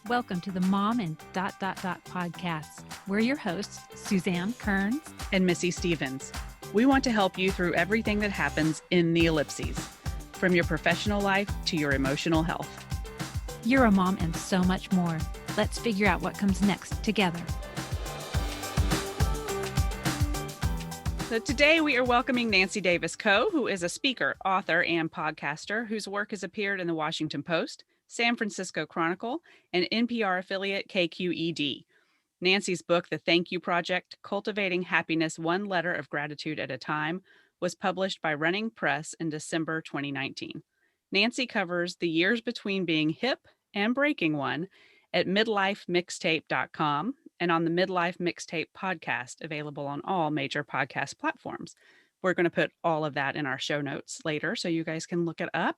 Welcome to the Mom and podcast. We're your hosts, Suzanne Kearns and Missy Stevens. We want to help you through everything that happens in the ellipses, from your professional life to your emotional health. You're a mom and so much more. Let's figure out what comes next together. So today we are welcoming Nancy Davis Kho, who is a speaker, author, and podcaster whose work has appeared in the Washington Post, San Francisco Chronicle, and NPR affiliate KQED. Nancy's book, The Thank You Project, Cultivating Happiness One Letter of Gratitude at a Time, was published by Running Press in December 2019. Nancy covers the years between being hip and breaking one at midlifemixtape.com and on the Midlife Mixtape podcast, available on all major podcast platforms. We're going to put all of that in our show notes later so you guys can look it up.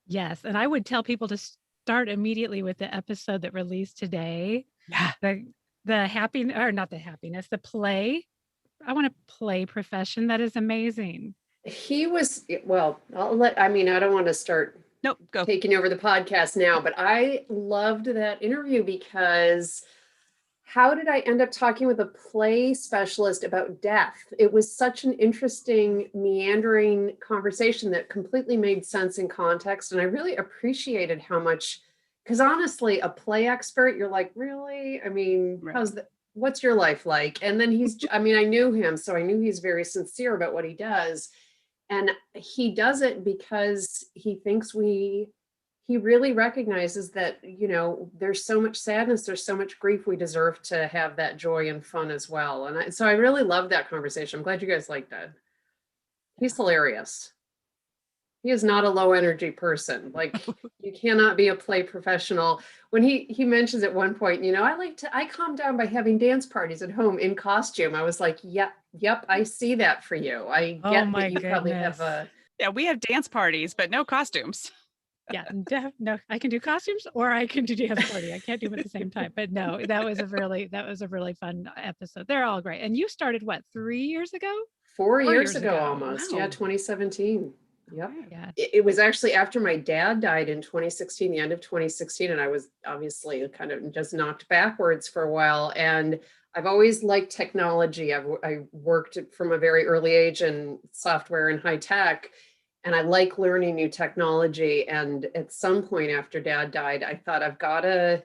Yes, and I would tell people to start immediately with the episode that released today. Yeah. The happiness, or not the happiness, the play. I want to play profession. That is amazing. He was, well, I don't want to start go. taking over the podcast now, but I loved that interview because how did I end up talking with a play specialist about death? It was such an interesting, meandering conversation that completely made sense in context. And I really appreciated how much, because honestly, a play expert, you're like, really? I mean, Right. What's your life like? And then I knew him, so I knew he's very sincere about what he does. And he does it because he thinks he really recognizes that, there's so much sadness, there's so much grief, we deserve to have that joy and fun as well. And so I really loved that conversation. I'm glad you guys liked that. He's hilarious. He is not a low energy person. Like, you cannot be a play professional. When he mentions at one point, I calm down by having dance parties at home in costume. I was like, yep, I see that for you. I get that you probably have Yeah, we have dance parties, but no costumes. Yeah, no, I can do costumes or I can do dance party. I can't do them at the same time. But no, that was a really fun episode. They're all great. And you started what, 3 years ago? 4 years ago almost. Wow. Yeah, 2017. Yep. Yeah. It was actually after my dad died in 2016, the end of 2016, and I was obviously kind of just knocked backwards for a while. And I've always liked technology. I worked from a very early age in software and high tech, and I like learning new technology. And at some point after Dad died, I thought, I've got to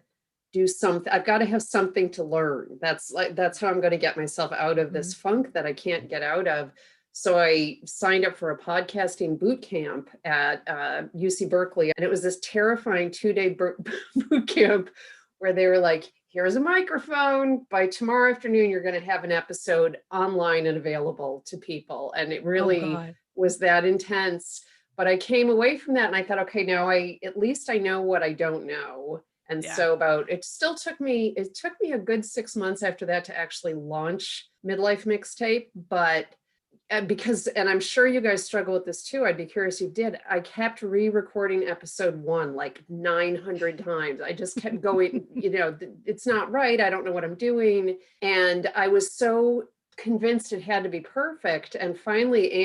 do something. I've got to have something to learn. That's how I'm going to get myself out of this funk that I can't get out of. So I signed up for a podcasting boot camp at UC Berkeley. And it was this terrifying 2-day boot camp where they were like, here's a microphone. By tomorrow afternoon, you're going to have an episode online and available to people. And it really was that intense. But I came away from that and I thought, okay, now at least I know what I don't know. And so it took me a good 6 months after that to actually launch Midlife Mixtape. But because I'm sure you guys struggle with this too. I'd be curious if you did. I kept re-recording episode 1 like 900 times. I just kept going, it's not right. I don't know what I'm doing. And I was so convinced it had to be perfect. And finally,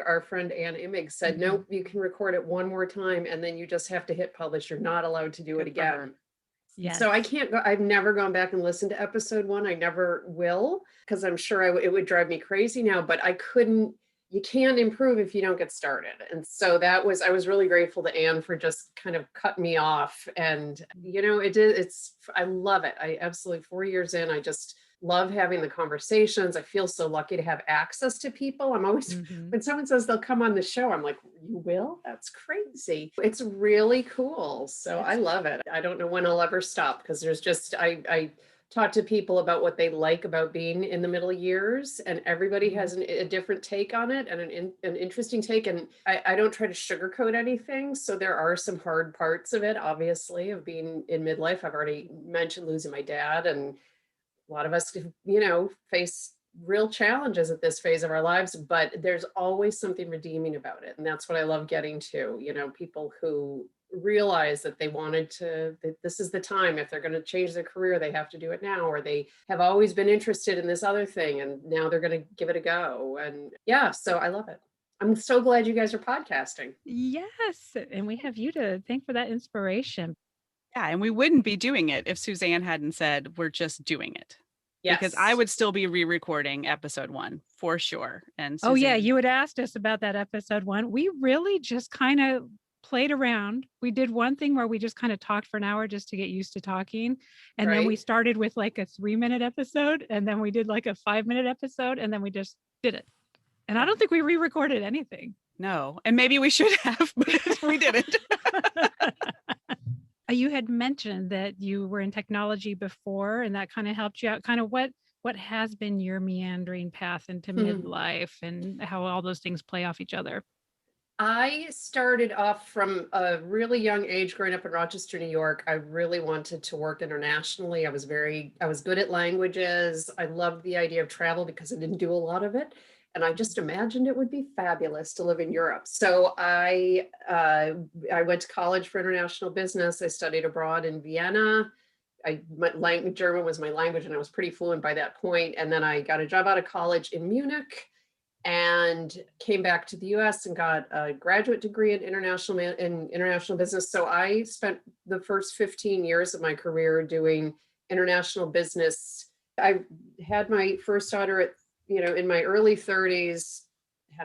our friend Ann Immig said, nope, you can record it one more time. And then you just have to hit publish. You're not allowed to do it again. Yes. So I can't go. I've never gone back and listened to episode 1. I never will, because I'm sure it would drive me crazy now, but I couldn't. You can't improve if you don't get started. And so I was really grateful to Anne for just kind of cutting me off. And, I love it. I absolutely, 4 years in, I just love having the conversations. I feel so lucky to have access to people. I'm always, when someone says they'll come on the show, I'm like, you will? That's crazy. It's really cool. So I love it. I don't know when I'll ever stop, because there's just, I talk to people about what they like about being in the middle years, and everybody has a different take on it, and an interesting take. And I don't try to sugarcoat anything. So there are some hard parts of it, obviously, of being in midlife. I've already mentioned losing my dad, and a lot of us, face real challenges at this phase of our lives, but there's always something redeeming about it. And that's what I love getting to, people who realize that that this is the time. If they're going to change their career, they have to do it now, or they have always been interested in this other thing and now they're going to give it a go. And so I love it. I'm so glad you guys are podcasting. Yes. And we have you to thank for that inspiration. Yeah, and we wouldn't be doing it if Suzanne hadn't said, we're just doing it. Because I Yes. would still be re-recording episode 1 for sure. And Oh yeah, Suzanne, you had asked us about that episode 1. We really just kind of played around. We did one thing where we just kind of talked for an hour just to get used to talking. And then we Right. started with like a 3-minute episode, and then we did like a 5-minute episode, and then we just did it. And I Yeah. don't think we re-recorded anything. no. And maybe we should have, but we didn't. You had mentioned that you were in technology before, and that kind of helped you out. Kind of what has been your meandering path into midlife, and how all those things play off each other? I started off from a really young age growing up in Rochester, New York. I really wanted to work internationally. I was good at languages. I loved the idea of travel because I didn't do a lot of it. And I just imagined it would be fabulous to live in Europe. So I went to college for international business. I studied abroad in Vienna. German was my language, and I was pretty fluent by that point. And then I got a job out of college in Munich and came back to the US and got a graduate degree in international business. So I spent the first 15 years of my career doing international business. I had my first daughter at, in my early 30s, I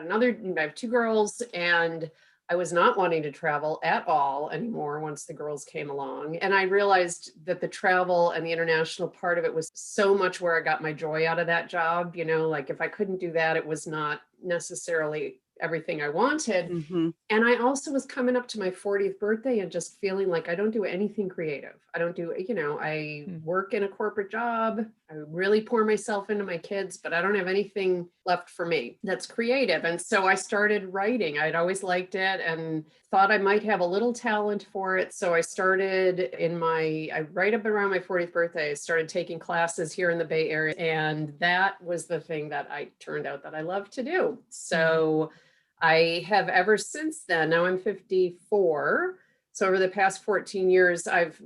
have 2 girls, and I was not wanting to travel at all anymore once the girls came along. And I realized that the travel and the international part of it was so much where I got my joy out of that job. Like if I couldn't do that, it was not necessarily everything I wanted. Mhm. And I also was coming up to my 40th birthday and just feeling like I don't do anything creative. I don't do, I work in a corporate job. I really pour myself into my kids, but I don't have anything left for me that's creative. And so I started writing. I'd always liked it and thought I might have a little talent for it. So I started right up around my 40th birthday, I started taking classes here in the Bay Area. And that was the thing that I turned out that I love to do. So I have ever since then. Now I'm 54. So over the past 14 years, I've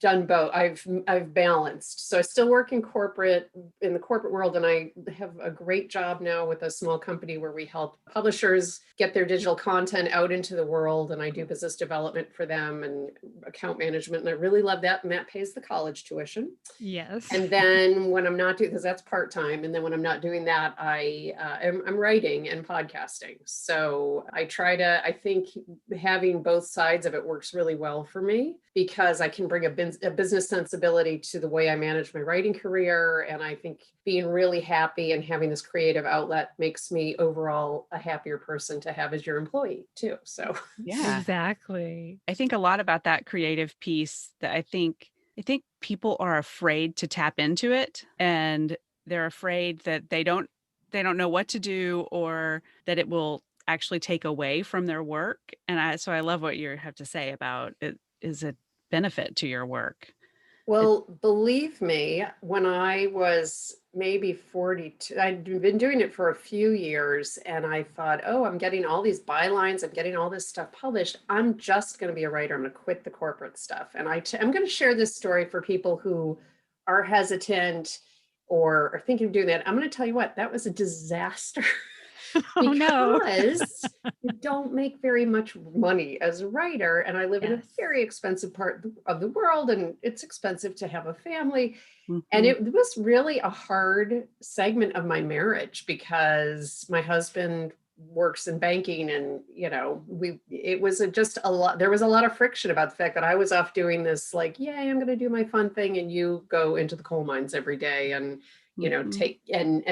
done both. I've balanced. So I still work in the corporate world, and I have a great job now with a small company where we help publishers get their digital content out into the world, and I do business development for them and account management, and I really love that, and that pays the college tuition. Yes. And then when I'm not doing, because that's part-time, and then when I'm not doing that, I'm writing and podcasting. So I think having both sides of it works really well for me, because I can bring a business sensibility to the way I manage my writing career. And I think being really happy and having this creative outlet makes me overall a happier person to have as your employee too. So Yeah. Exactly. I think a lot about that creative piece that I think people are afraid to tap into it, and they're afraid that they don't know what to do, or that it will actually take away from their work. And so I love what you have to say about it is a benefit to your work. well, believe me, when I was maybe 42, I'd been doing it for a few years, and I thought, oh, I'm getting all these bylines, I'm getting all this stuff published. I'm just going to be a writer. I'm going to quit the corporate stuff. And I'm going to share this story for people who are hesitant or are thinking of doing that. I'm going to tell you what, that was a disaster. Oh no. Because you don't make very much money as a writer. And I live in a Yes. very expensive part of the world, and it's expensive to have a family. And Mhm. it was really a hard segment of my marriage, because my husband works in banking, and it was just a lot. There was a lot of friction about the fact that I was off doing this, like, yay, I'm going to do my fun thing, and you go into the coal mines every day and Mhm.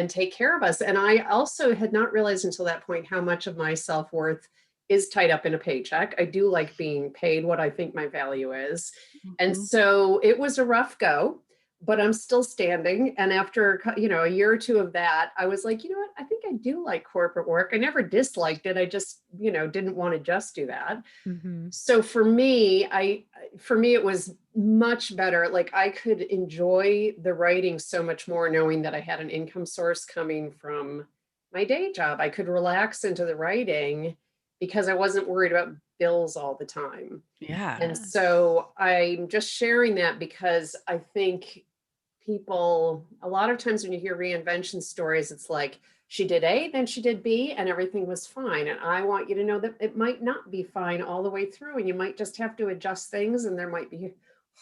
take care of us. And I also had not realized until that point how much of my self-worth is tied up in a paycheck. I do like being paid what I think my value is. And Mhm. so it was a rough go, but I'm still standing. And after, a year or two of that, I was like, you know what? I think I do like corporate work. I never disliked it. I just, didn't want to just do that. Mm-hmm. So for me, it was much better. Like I could enjoy the writing so much more, knowing that I had an income source coming from my day job. I could relax into the writing because I wasn't worried about bills all the time. Yeah. And Yes. so I'm just sharing that because I think people, a lot of times when you hear reinvention stories, it's like, she did A, then she did B, and everything was fine. And I want you to know that it might not be fine all the way through, and you might just have to adjust things, and there might be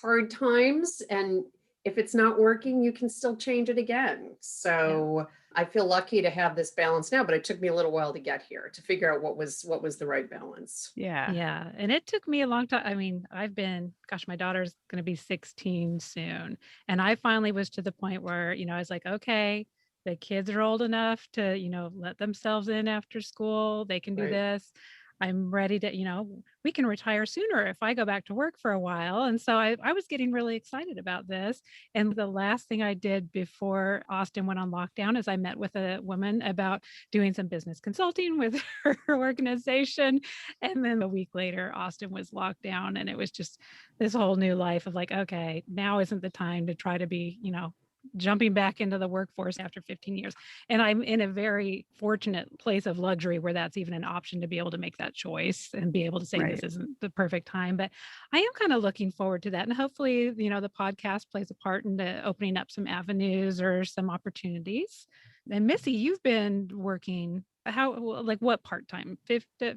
hard times, and if it's not working, you can still change it again. So I feel lucky to have this balance now, but it took me a little while to get here to figure out what was the right balance. Yeah. Yeah, and it took me a long time. I mean, I've been, gosh, my daughter's going to be 16 soon. And I finally was to the point where, I was like, okay, the kids are old enough to, let themselves in after school. They can do Right. this. I'm ready to, we can retire sooner if I go back to work for a while. And so I was getting really excited about this. And the last thing I did before Austin went on lockdown is I met with a woman about doing some business consulting with her organization. And then a week later, Austin was locked down. And it was just this whole new life of like, okay, now isn't the time to try to be, jumping back into the workforce after 15 years. And I'm in a very fortunate place of luxury where that's even an option to be able to make that choice and be able to say Right. this isn't the perfect time. But I am kind of looking forward to that. And hopefully, the podcast plays a part in opening up some avenues or some opportunities. And Missy, you've been working like what part-time? 50?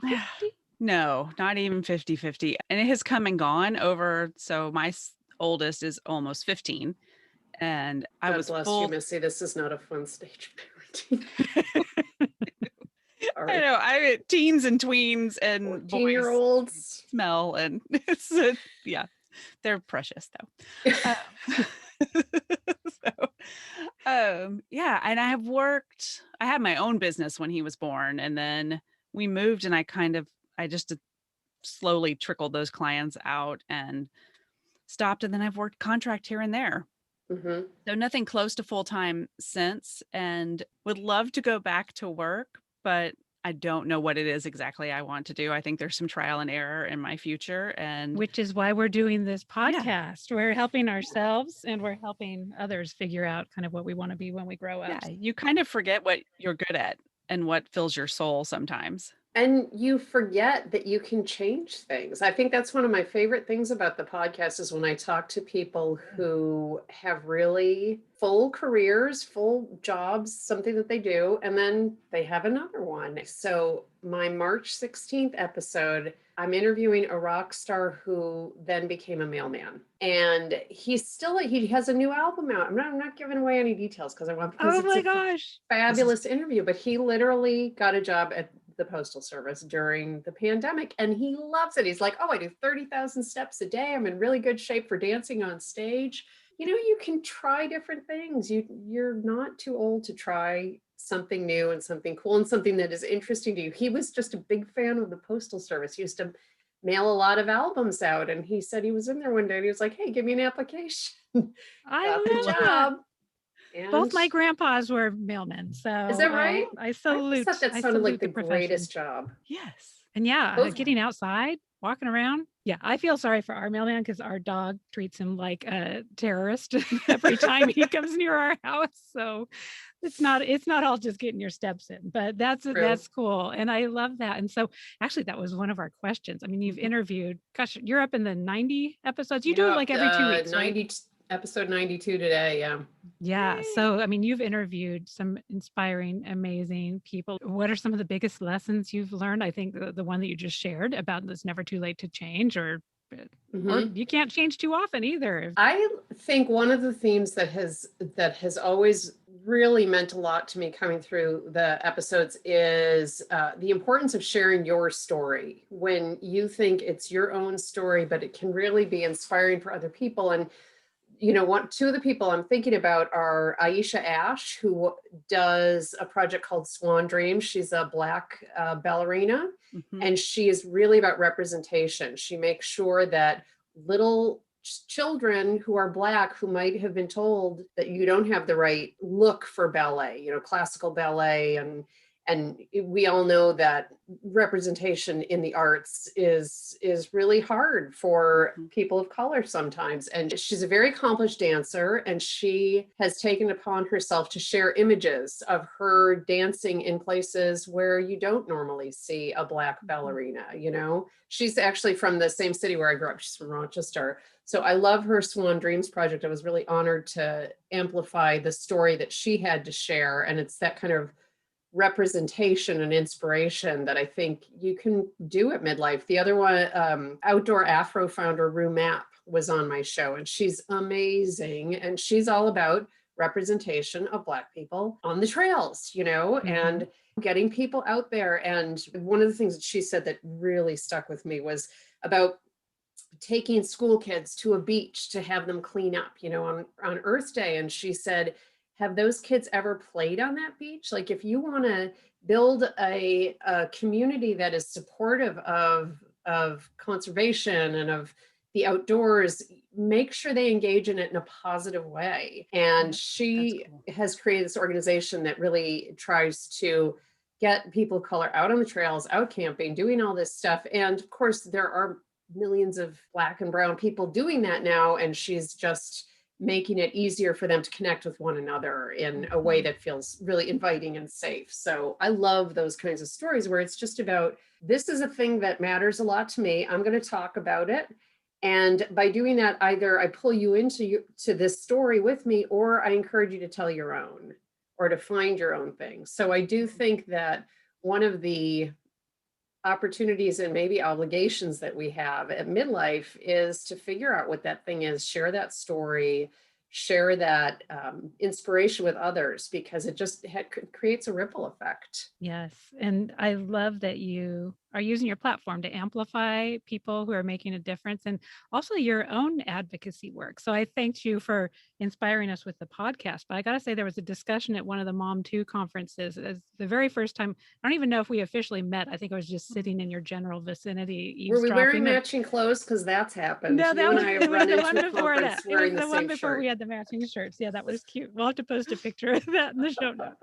No, not even 50-50. And it has come and gone over. So my oldest is almost 15. And I God was bless you, Missy. This is not a fun stage of parenting. I know. I teens and tweens and boys 14-year-olds. smell, and it's yeah, they're precious though. Yeah, and I had my own business when he was born, and then we moved, and I just slowly trickled those clients out and stopped, and then I've worked contract here and there. Mm-hmm. So nothing close to full time since, and would love to go back to work, but I don't know what it is exactly I want to do. I think there's some trial and error in my future, and Which is why we're doing this Yeah. podcast. We're helping ourselves and we're helping others figure out kind of what we want to be when we grow up. yeah, you kind of forget what you're good at and what fills your soul sometimes. And you forget that you can change things. I think that's one of my favorite things about the podcast is when I talk to people who have really full careers, full jobs, something that they do, and then they have another one. So my March 16th episode, I'm interviewing a rock star who then became a mailman. And he has a new album out. I'm not giving away any details because Oh it's my a gosh. fabulous interview, but he literally got a job at the Postal Service during the pandemic, and he loves it. He's like, oh, I do 30,000 steps a day. I'm in really good shape for dancing on stage. You can try different things. You're not too old to try something new and something cool and something that is interesting to you. He was just a big fan of the Postal Service. He used to mail a lot of albums out, and he said he was in there one day and he was like, hey, give me an application. I Got the love that. job. Both my And grandpas were mailmen. So is that right? I I salute. thought that I sounded like salute the profession. greatest job. Yes. And yeah, Both- getting outside, walking around. Yeah, I feel sorry for our mailman because our dog treats him like a terrorist every time he comes near our house. So it's not all just getting your steps in, but that's cool. And I love that. And so actually that was one of our questions. I mean, you've interviewed, gosh, you're up in the 90 episodes. You do it like every 2 weeks, 90, right? Episode 92 today. Yeah. Yeah. Yay. So, I mean, you've interviewed some inspiring, amazing people. What are some of the biggest lessons you've learned? I think the one that you just shared about it's never too late to change, or you can't change too often either. I think one of the themes that has always really meant a lot to me coming through the episodes is the importance of sharing your story when you think it's your own story, but it can really be inspiring for other people. And two of the people I'm thinking about are Aisha Ash, who does a project called Swan Dream. She's a Black ballerina, and she is really about representation. She makes sure that little children who are Black, who might have been told that you don't have the right look for ballet, classical ballet, and we all know that representation in the arts is really hard for people of color sometimes. And she's a very accomplished dancer, and she has taken upon herself to share images of her dancing in places where you don't normally see a Black ballerina. She's actually from the same city where I grew up. She's from Rochester. So I love her Swan Dreams project. I was really honored to amplify the story that she had to share. And it's that kind of representation and inspiration that I think you can do at midlife. The other one, outdoor Afro founder Rue Mapp was on my show, and she's amazing. And she's all about representation of Black people on the trails, and getting people out there. And one of the things that she said that really stuck with me was about taking school kids to a beach to have them clean up, on Earth Day. And she said, have those kids ever played on that beach? Like, if you want to build a community that is supportive of conservation and of the outdoors, make sure they engage in it in a positive way. And she has created this organization that really tries to get people of color out on the trails, out camping, doing all this stuff. And of course, there are millions of Black and brown people doing that now. And she's just making it easier for them to connect with one another in a way that feels really inviting and safe. So I love those kinds of stories where it's just about, this is a thing that matters a lot to me. I'm going to talk about it. And by doing that, either I pull you into this story with me, or I encourage you to tell your own or to find your own thing. So I do think that one of the opportunities and maybe obligations that we have at midlife is to figure out what that thing is, share that story, share that inspiration with others, because it just creates a ripple effect. Yes. And I love that you are using your platform to amplify people who are making a difference, and also your own advocacy work. So I thanked you for inspiring us with the podcast. But I got to say, there was a discussion at one of the Mom 2 conferences. As the very first time, I don't even know if we officially met. I think I was just sitting in your general vicinity, Were we wearing eavesdropping. matching clothes? Because that's happened. No, You and I have run the into one a before that. conference It was wearing the one same before shirt. we had the matching shirts. Yeah, that was cute. We'll have to post a picture of that in the show notes.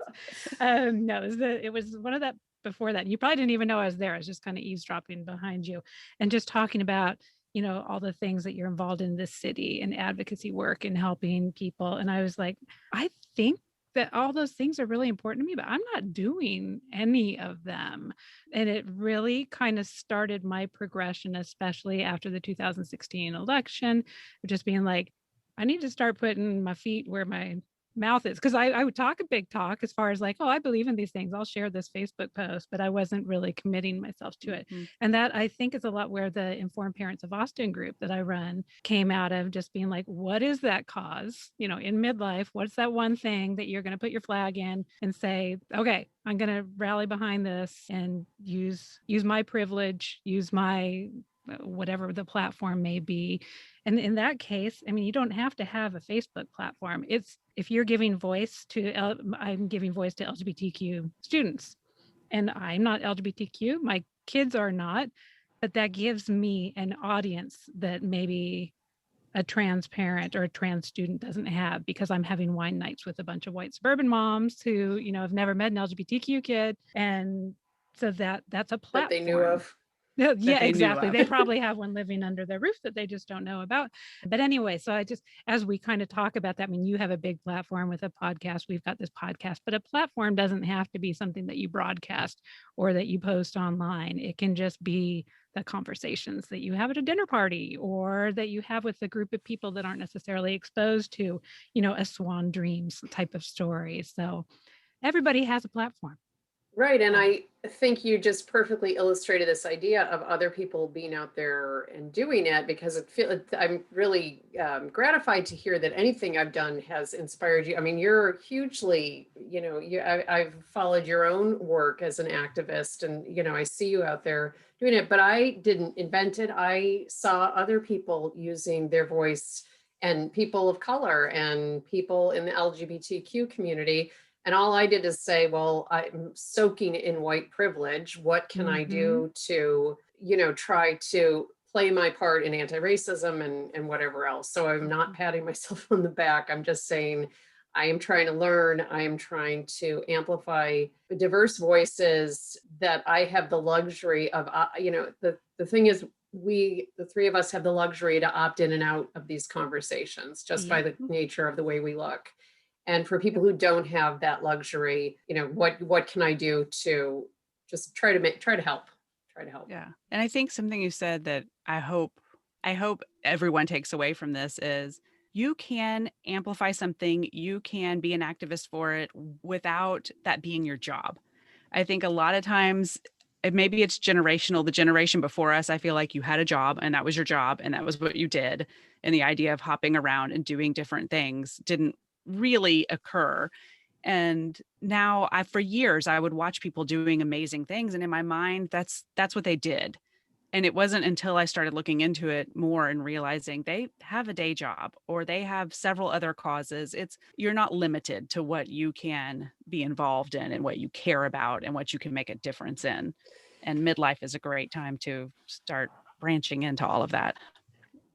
No, it was one of that before that. You probably didn't even know I was there. I was just kind of eavesdropping behind you and just talking about, all the things that you're involved in this city and advocacy work and helping people. And I was like, I think that all those things are really important to me, but I'm not doing any of them. And it really kind of started my progression, especially after the 2016 election, just being like, I need to start putting my feet where my mouth is, because I would talk a big talk as far as like, oh, I believe in these things, I'll share this Facebook post, but I wasn't really committing myself to it. And that, I think, is a lot where the Informed Parents of Austin group that I run came out of, just being like, what is that cause, in midlife? What's that one thing that you're going to put your flag in and say, okay, I'm going to rally behind this and use my privilege, use my whatever the platform may be. And in that case, I mean, you don't have to have a Facebook platform. It's, if you're giving voice to, I'm giving voice to LGBTQ students, and I'm not LGBTQ, my kids are not, but that gives me an audience that maybe a trans parent or a trans student doesn't have, because I'm having wine nights with a bunch of white suburban moms who, have never met an LGBTQ kid. And so that's a platform that they knew of. Yeah, exactly. They probably have one living under their roof that they just don't know about. But anyway, so as we kind of talk about that, I mean, you have a big platform with a podcast. We've got this podcast, but a platform doesn't have to be something that you broadcast or that you post online. It can just be the conversations that you have at a dinner party, or that you have with a group of people that aren't necessarily exposed to, a swan dreams type of story. So everybody has a platform. Right. And I think you just perfectly illustrated this idea of other people being out there and doing it, because I'm really gratified to hear that anything I've done has inspired you. I mean, you're hugely, I've followed your own work as an activist, and, I see you out there doing it, but I didn't invent it. I saw other people using their voice, and people of color and people in the LGBTQ community. And all I did is say, well, I'm soaking in white privilege. What can I do to, try to play my part in anti-racism and whatever else? So I'm not patting myself on the back. I'm just saying, I am trying to learn. I am trying to amplify diverse voices that I have the luxury of, the thing is, the three of us have the luxury to opt in and out of these conversations just by the nature of the way we look. And for people who don't have that luxury, what can I do to just try to help? Yeah. And I think something you said that I hope everyone takes away from this is, you can amplify something, you can be an activist for it without that being your job. I think a lot of times maybe it's generational. The generation before us, I feel like you had a job and that was your job and that was what you did. And the idea of hopping around and doing different things didn't really occur. And now for years I would watch people doing amazing things. And in my mind, that's what they did. And it wasn't until I started looking into it more and realizing they have a day job or they have several other causes. You're not limited to what you can be involved in and what you care about and what you can make a difference in. And midlife is a great time to start branching into all of that.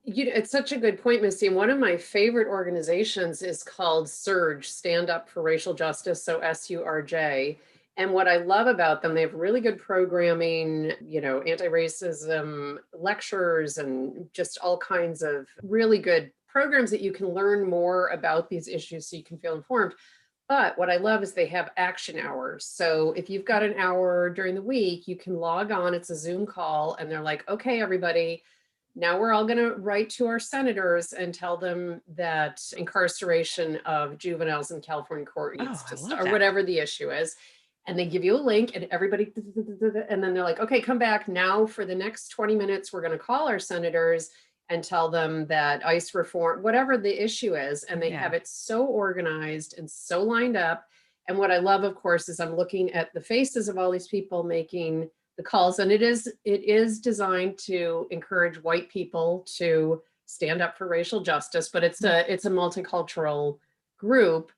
It's such a good point, Missy. And one of my favorite organizations is called SURJ, Stand Up for Racial Justice, so SURJ. And what I love about them, they have really good programming, anti-racism lectures and just all kinds of really good programs that you can learn more about these issues so you can feel informed. But what I love is they have action hours. So if you've got an hour during the week, you can log on, it's a Zoom call, and they're like, okay, everybody, now we're all going to write to our senators and tell them that incarceration of juveniles in California court needs Oh, I to love start, or that. whatever the issue is. And they give you a link and everybody, and then they're like, okay, come back now for the next 20 minutes. We're going to call our senators and tell them that ICE reform, whatever the issue is. And they have it so organized and so lined up. And what I love, of course, is I'm looking at the faces of all these people making the calls, and it is designed to encourage white people to stand up for racial justice, but it's a multicultural group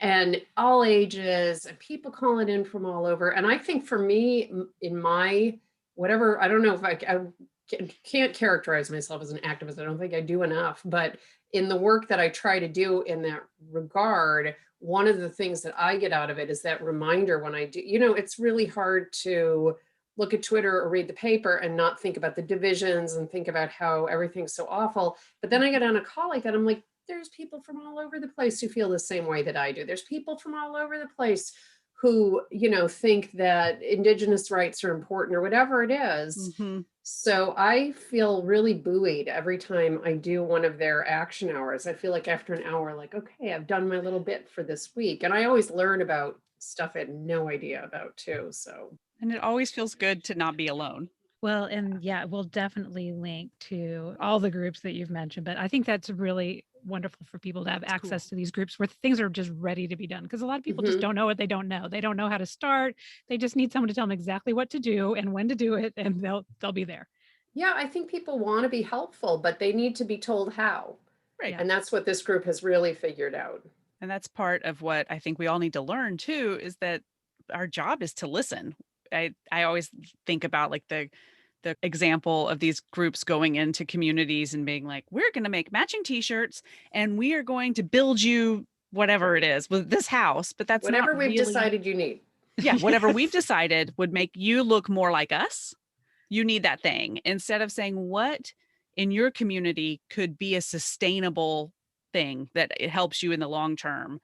and all ages and people calling in from all over. And I think for me, in my whatever, I don't know if I can't characterize myself as an activist. I don't think I do enough, but in the work that I try to do in that regard, one of the things that I get out of it is that reminder when I do, it's really hard to look at Twitter or read the paper and not think about the divisions and think about how everything's so awful. But then I get on a call like that, I'm like, there's people from all over the place who feel the same way that I do. There's people from all over the place who, think that Indigenous rights are important or whatever it is. Mm-hmm. So I feel really buoyed every time I do one of their action hours. I feel like after an hour, like, okay, I've done my little bit for this week. And I always learn about stuff I had no idea about too. So. And it always feels good to not be alone. Well, and yeah, we'll definitely link to all the groups that you've mentioned, but I think that's really wonderful for people to have access to these groups where things are just ready to be done. Because a lot of people just don't know what they don't know. They don't know how to start. They just need someone to tell them exactly what to do and when to do it, and they'll be there. Yeah, I think people want to be helpful, but they need to be told how. Right. And that's what this group has really figured out. And that's part of what I think we all need to learn too, is that our job is to listen. I always think about like the example of these groups going into communities and being like, we're going to make matching t-shirts and we are going to build you whatever it is with this house. But that's whatever not we've really... decided you need. Yeah, whatever we've decided would make you look more like us. You need that thing, instead of saying what in your community could be a sustainable thing that it helps you in the long term.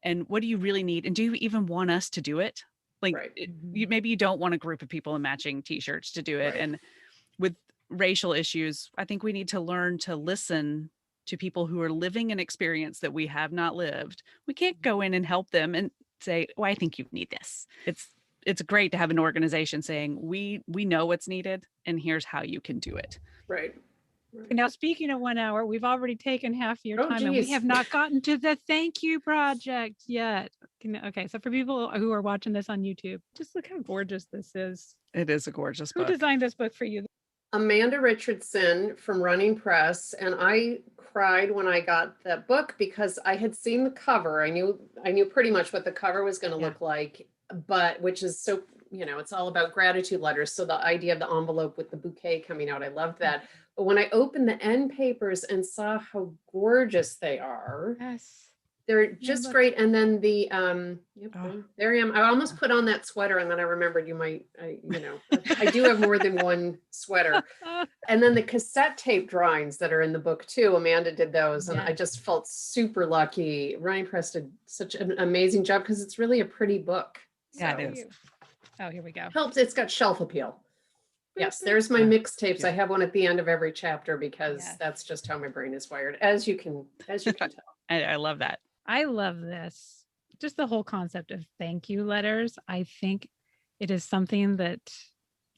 And what do you really need? And do you even want us to do it? Like Right. Maybe you don't want a group of people in matching t-shirts to do it. Right. And with racial issues, I think we need to learn to listen to people who are living an experience that we have not lived. We can't go in and help them and say, "Oh, I think you need this." It's great to have an organization saying, we know what's needed and here's how you can do it. Right. Now, speaking of 1 hour, we've already taken half your time and we geez. have not gotten to the thank you project yet. Okay, so for people who are watching this on YouTube, just look how gorgeous this is. It is a gorgeous Who book. designed this book for you? Amanda Richardson from Running Press. And I cried when I got that book because I had seen the cover. I knew pretty much what the cover was going to look like, but which is so, it's all about gratitude letters. So the idea of the envelope with the bouquet coming out, I loved that. But when I opened the end papers and saw how gorgeous they are, Yes, they're just great. And then the there I am. I almost put on that sweater, and then I remembered I do have more than one sweater. And then the cassette tape drawings that are in the book too. Amanda did those, and I just felt super lucky. Running Press did such an amazing job because it's really a pretty book. Yeah, it is. Oh, here we go. Helps. It's got shelf appeal. Yes, there's my mixtapes. I have one at the end of every chapter because that's just how my brain is wired, as you can tell. I love that. I love this. Just the whole concept of thank you letters. I think it is something that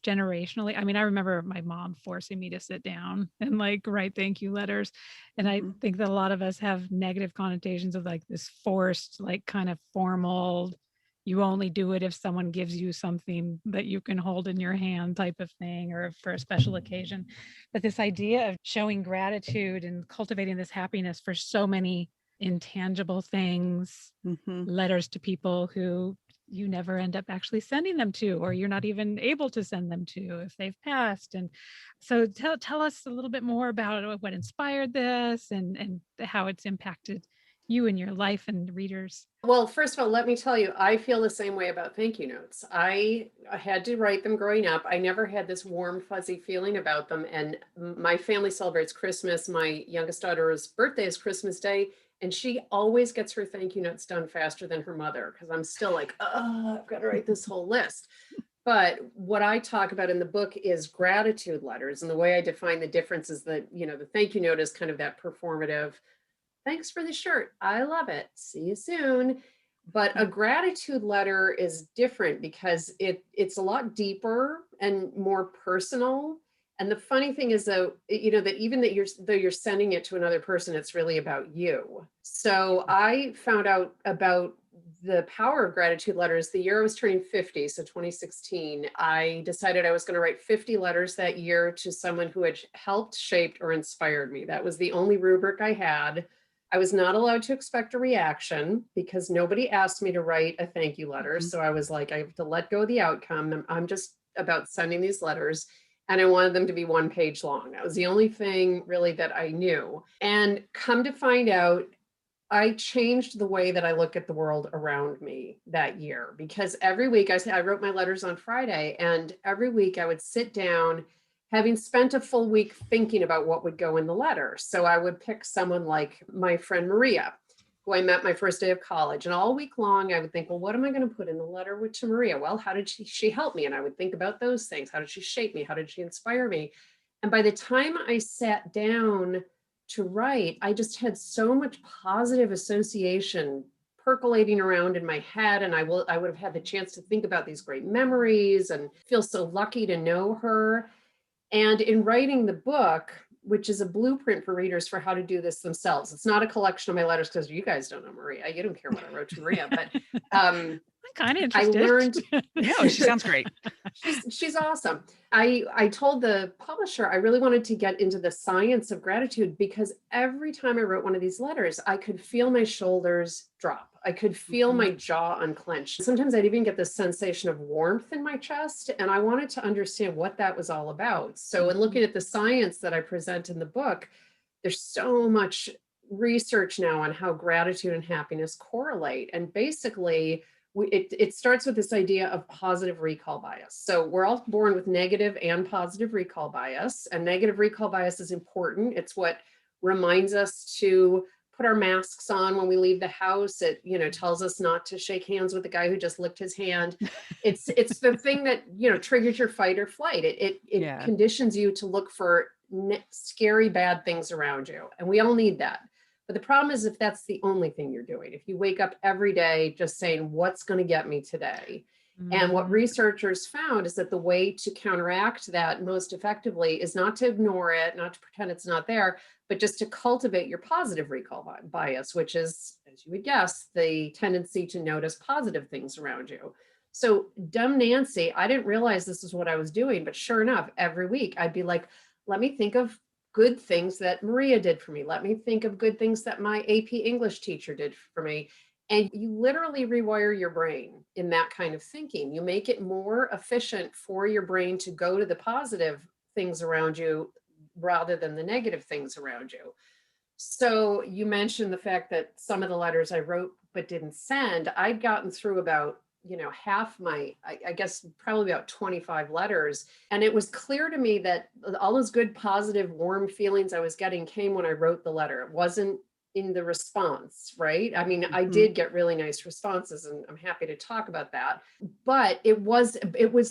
generationally, I mean, I remember my mom forcing me to sit down and like write thank you letters. And I Mhm. think that a lot of us have negative connotations of like this forced, like kind of formal, you only do it if someone gives you something that you can hold in your hand type of thing or for a special occasion. But this idea of showing gratitude and cultivating this happiness for so many intangible things, Mhm. letters to people who you never end up actually sending them to, or you're not even able to send them to if they've passed. And so tell us a little bit more about what inspired this and how it's impacted you and your life and readers. Well, first of all, let me tell you, I feel the same way about thank you notes. I had to write them growing up. I never had this warm, fuzzy feeling about them. And my family celebrates Christmas. My youngest daughter's birthday is Christmas Day, and she always gets her thank you notes done faster than her mother because I'm still like, oh, I've got to write this whole list. But what I talk about in the book is gratitude letters. And the way I define the difference is that, the thank you note is kind of that performative, thanks for the shirt. I love it. See you soon. But a gratitude letter is different because it's a lot deeper and more personal. And the funny thing is though, that even that though you're sending it to another person, it's really about you. So I found out about the power of gratitude letters the year I was turning 50, so 2016. I decided I was going to write 50 letters that year to someone who had helped, shaped, or inspired me. That was the only rubric I had. I was not allowed to expect a reaction because nobody asked me to write a thank you letter. Mhm. So I was like, I have to let go of the outcome. I'm just about sending these letters. And I wanted them to be 1 page long. That was the only thing really that I knew. And come to find out, I changed the way that I look at the world around me that year because every week I wrote my letters on Friday, and every week I would sit down having spent a full week thinking about what would go in the letter. So I would pick someone like my friend Maria, who I met my first day of college. And all week long, I would think, well, what am I going to put in the letter to Maria? Well, how did she help me? And I would think about those things. How did she shape me? How did she inspire me? And by the time I sat down to write, I just had so much positive association percolating around in my head. And I would have had the chance to think about these great memories and feel so lucky to know her. And in writing the book, which is a blueprint for readers for how to do this themselves, it's not a collection of my letters because you guys don't know Maria. You don't care what I wrote to Maria, but I'm kind of I interested. learned No, she sounds great. she's awesome. I told the publisher I really wanted to get into the science of gratitude because every time I wrote one of these letters, I could feel my shoulders drop. I could feel Mhm. my jaw unclench. Sometimes I'd even get this sensation of warmth in my chest, and I wanted to understand what that was all about. So, in Mhm. looking at the science that I present in the book, there's so much research now on how gratitude and happiness correlate. And basically, it starts with this idea of positive recall bias. So we're all born with negative and positive recall bias, and negative recall bias is important. It's what reminds us to put our masks on when we leave the house. It tells us not to shake hands with the guy who just licked his hand. It's the thing that triggers your fight or flight. It Yeah. conditions you to look for scary bad things around you, and we all need that. But the problem is if that's the only thing you're doing, if you wake up every day just saying, what's going to get me today? And what Mhm. researchers found is that the way to counteract that most effectively is not to ignore it, not to pretend it's not there, but just to cultivate your positive recall bias, which is, as you would guess, the tendency to notice positive things around you. So, dumb Nancy, I didn't realize this is what I was doing, but sure enough, every week I'd be like, let me think of good things that Maria did for me. Let me think of good things that my AP English teacher did for me. And you literally rewire your brain in that kind of thinking. You make it more efficient for your brain to go to the positive things around you rather than the negative things around you. So you mentioned the fact that some of the letters I wrote but didn't send, I'd gotten through about, half my, I guess probably about 25 letters. And it was clear to me that all those good, positive, warm feelings I was getting came when I wrote the letter. It wasn't in the response, right? I mean, I Mhm. did get really nice responses, and I'm happy to talk about that. But it was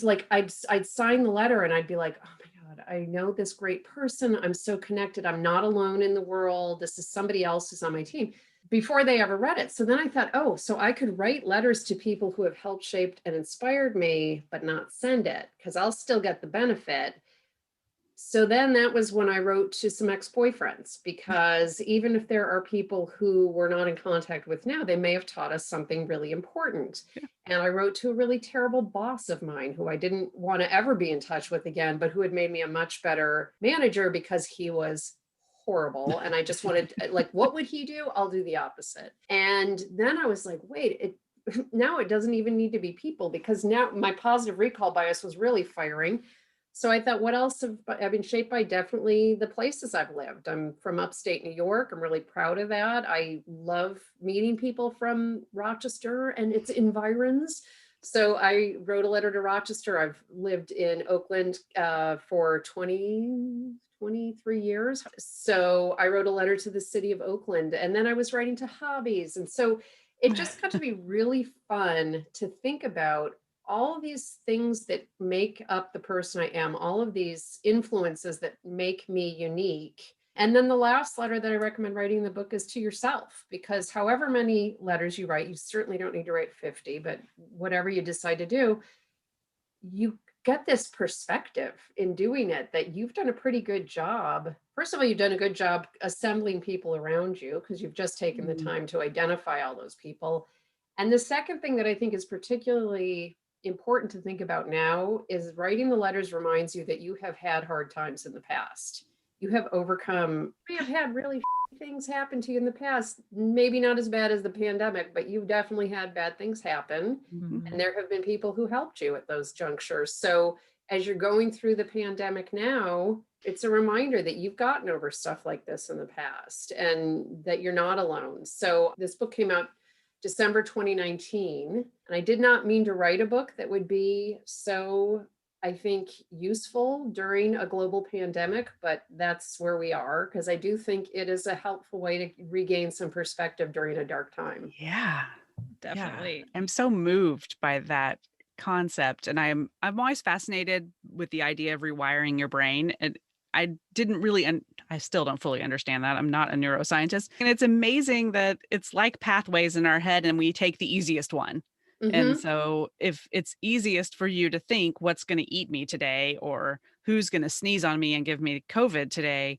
like I'd sign the letter and I'd be like, oh my God, I know this great person. I'm so connected. I'm not alone in the world. This is somebody else who's on my team. before they ever read it. So then I thought, oh, so I could write letters to people who have helped, shaped, and inspired me, but not send it because I'll still get the benefit. So then that was when I wrote to some ex-boyfriends, because even if there are people who we're not in contact with now, they may have taught us something really important. Yeah. And I wrote to a really terrible boss of mine who I didn't want to ever be in touch with again, but who had made me a much better manager because he was horrible. And I just wanted, like, what would he do? I'll do the opposite. And then I was like, wait, now it doesn't even need to be people, because now my positive recall bias was really firing. So I thought, what else have I been shaped by? Definitely the places I've lived. I'm from upstate New York. I'm really proud of that. I love meeting people from Rochester and its environs. So I wrote a letter to Rochester. I've lived in Oakland for 23 years. So I wrote a letter to the city of Oakland, and then I was writing to hobbies. And so it just got to be really fun to think about all of these things that make up the person I am, all of these influences that make me unique. And then the last letter that I recommend writing in the book is to yourself, because however many letters you write, you certainly don't need to write 50, but whatever you decide to do, you get this perspective in doing it that you've done a pretty good job. First of all, you've done a good job assembling people around you because you've just taken the time to identify all those people. And the second thing that I think is particularly important to think about now is writing the letters reminds you that you have had hard times in the past. You have overcome, you have had really things happen to you in the past, maybe not as bad as the pandemic, but you've definitely had bad things happen. Mhm. And there have been people who helped you at those junctures. So as you're going through the pandemic now, it's a reminder that you've gotten over stuff like this in the past and that you're not alone. So this book came out December 2019. And I did not mean to write a book that would be so, I think, useful during a global pandemic, but that's where we are, because I do think it is a helpful way to regain some perspective during a dark time. Yeah. Definitely. Yeah. I'm so moved by that concept. And I'm always fascinated with the idea of rewiring your brain. And I didn't really and I still don't fully understand that. I'm not a neuroscientist. And it's amazing that it's like pathways in our head and we take the easiest one. And Mm-hmm. so if it's easiest for you to think what's going to eat me today or who's going to sneeze on me and give me COVID today,